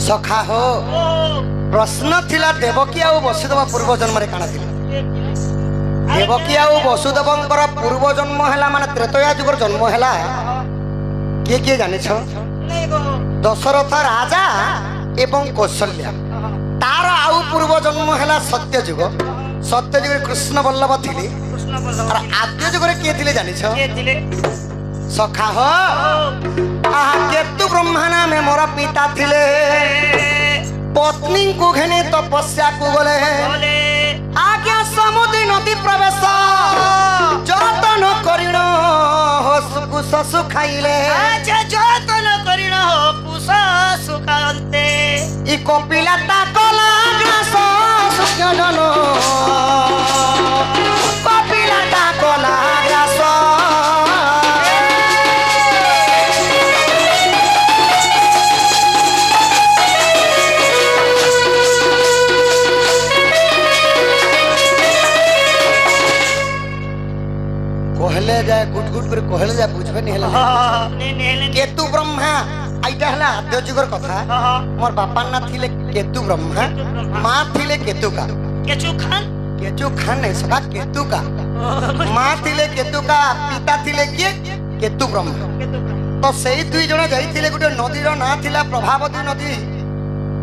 सखा हो प्रश्न थिला देवकी आ वसुदेव पूर्व जन्म रे काना थिला देवकी आ वसुदेवंकर पूर्व जन्म हैला माने त्रेतया जुगर जन्म हैला के के जाने छ दशरथ राजा एवं कौशल्या तार आउ पूर्व जन्म हैला सत्य जुग कृष्ण वल्लभ थिले और आद्य जुग रे के थिले जाने छ सखा हो आहा केतु ब्रह्मा नाम मोर पिता थिले पत्नी को घेने तपस्या को गले आज्ञा समुद्री नदी प्रवेश जतन करिण कुश सुखाइले जतन करिण कुश सुखान्ते इ कपिला ताकला ग्रास सुजन कपिला ताकला ग्रास कहले जाए गुट गुट कर कहले जाए बुझबे नहीं हला केतु ब्रह्मा आइटा हला आद्य जुगर कथा मोर बापा ना थिले केतु ब्रह्मा मां थिले केतु खान नहीं सका केतु का मां थिले केतु का पिता थिले के केतु ब्रह्मा तो सेही दुई जण जाई थिले गुटे नदी रो ना थिला प्रभावती नदी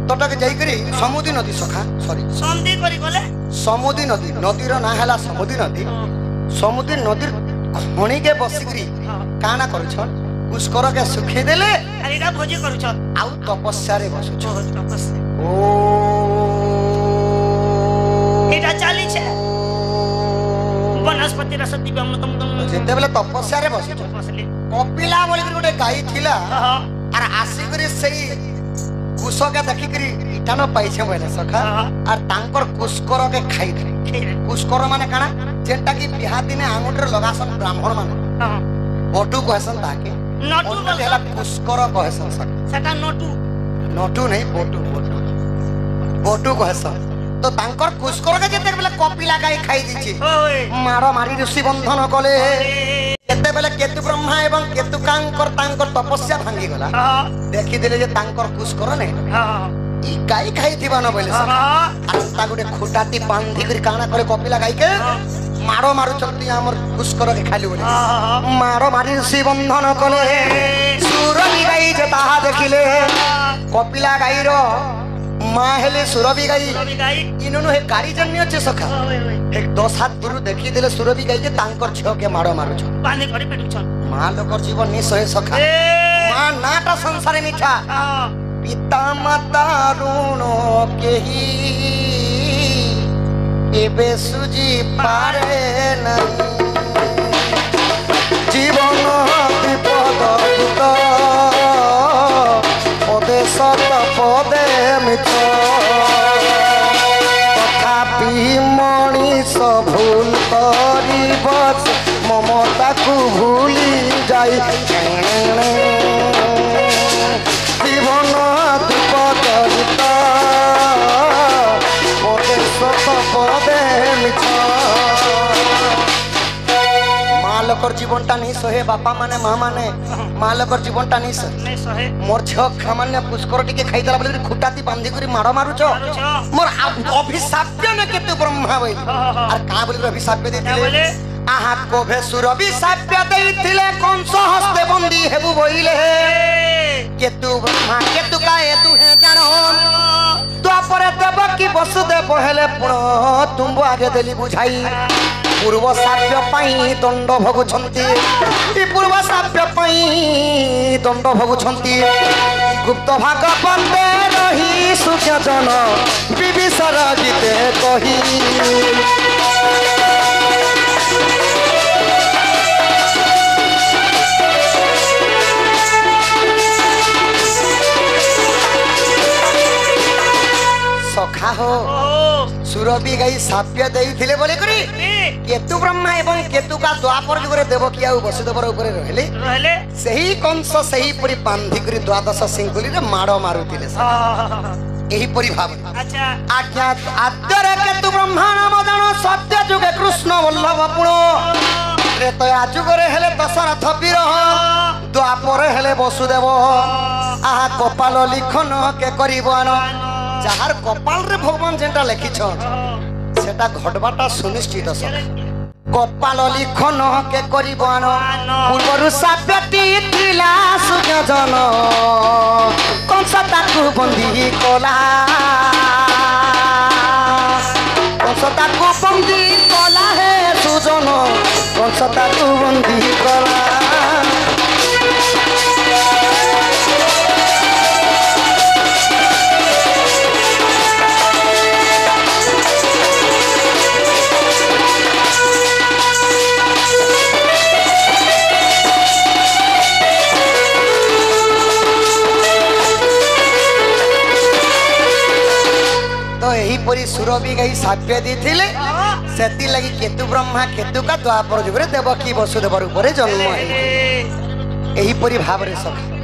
तटक जाई करी समुद्री नदी सखा सॉरी संधि करी गले समुद्री नदी नदी रो ना हला समुद्री नदी समुद्री नदी खणी के बसिकरी काना करू छ पुष्कर के सुखे देले अरेडा भोजी करू छ आउ तपस्या रे बसु छ तपस्या ओ एटा चाली छे वनस्पति रस दिव्य अमृतम जेते बेले तपस्या रे बसु छ कपिला बोली गोटे गाई थिला आर आसीकरी सेही कुश के देखि करी इटानो पाइछे बोले सखा आर तांकर कुस्कर के खाई दे कुस्कर माने काना जेंटा की बिहा दिने आंगुटर लगासन ब्राह्मण माने बटू कहसन ताके नटू बोला कुस्कर कहसन सखा सेटा नटू नहीं बटू कहसन तो तांकर कुस्कर के जेते बेले कपिला गाई खाई दिछि मारो मारी ऋषि बंधन कले जेते बेले केतु ब्रह्मा एवं केतु कांकर तांकर तपस्या भांगी गला देखि देले जे तांकर कुस्कर नै ई गाई खाई थिबा न बोले ता गुटे खुटाती बांधी कर काना करे कपिला गाई के मारो मारू चलती हमर कुस्कर के खाली बोले मारो मारी ऋषि बंधन कले सुरभी गाई जे ताहा देखिले कपिला गाई रो मां हेले सुरभी गाई इननु हे गाड़ी जन्य छे सखा एक 10 हाथ दूर देखि देले सुरभी गाई के तांकर छ के मारो मारू छ पानी करी पेटु छ मां लोकर जीवन नि सहे सखा मां नाटा संसारे मिठा पिता माता ऋण केही एबे सुजी पारे नहीं जीवन विपद पदे सत पदे मिथ तथापि मनीष भूल करिब ममता को भूली जाई जीवन विपद पदे सत पदे मिथ मालकर जीवनटा नहीं सहे बापा माने मां माने मालकर जीवनटा नहीं सहे मोर छ खामान्य पुष्कर टिके खाई दला बोले खुटाती बांधी करी मारो मारू छ मोर अभिशाप्य ने केतु ब्रह्मा बोल और का बोले अभिशाप्य देथिले आहा को भेसुर अभिशाप्य देथिले कंस हस्ते बंदी हेबु बोइले केतु ब्रह्मा केतु का हेतु है जानो द्वापर देवकी वसुदेव हेले पुण तुम आगे देली बुझाई पूर्व साप्य पाई दंड भोगुछंती ई पूर्व साप्य पाई दंड भोगुछंती गुप्त भागवते रही सुख्य जन विभीषण जीते कही सखा हो सुरभी गाई साप्य देइथिले बोले करी केतु ब्रह्मा एवं केतु का द्वापर जुगरे देवकी आ वसुदेवर ऊपर रहले सही कंस सही परि बांधी करी द्वादश सिंकुली रे मारो मारुतिले एही परि भाव अच्छा आज्ञा आद्यरे केतु ब्रह्मा नाम जानो सत्य जुगे कृष्ण वल्लभ पुण त्रेतया जुगरे हेले दशरथ वीर দ্বাপরে হেলে বসুদেব আহা কপাল লিখন কে করিবন যাহার কপাল রে ভগবান যেটা লিখিছন সেটা ঘটবাটা সুনিশ্চিত সখা কপাল লিখন কে করিবন পূর্বরু সাপেটি ଥିଲା সুজন কংস তাকু বন্দী কলা কংস তাকু বন্দী কলা হে সুজন কংস তাকু বন্দী কলা ଏହିପରି ସୁର ବି ଗାଇ ସାପ୍ୟ ଦେଇଥିଲେ ସେଥିଲାଗି କେତୁ ବ୍ରହ୍ମା କେତୁକା ଦ୍ୱାପର ଯୁଗରେ ଦେବକୀ ବସୁଦେବ ରୂପରେ ଜନ୍ମ ହେଲେ ଏହିପରି ଭାବରେ ସଖା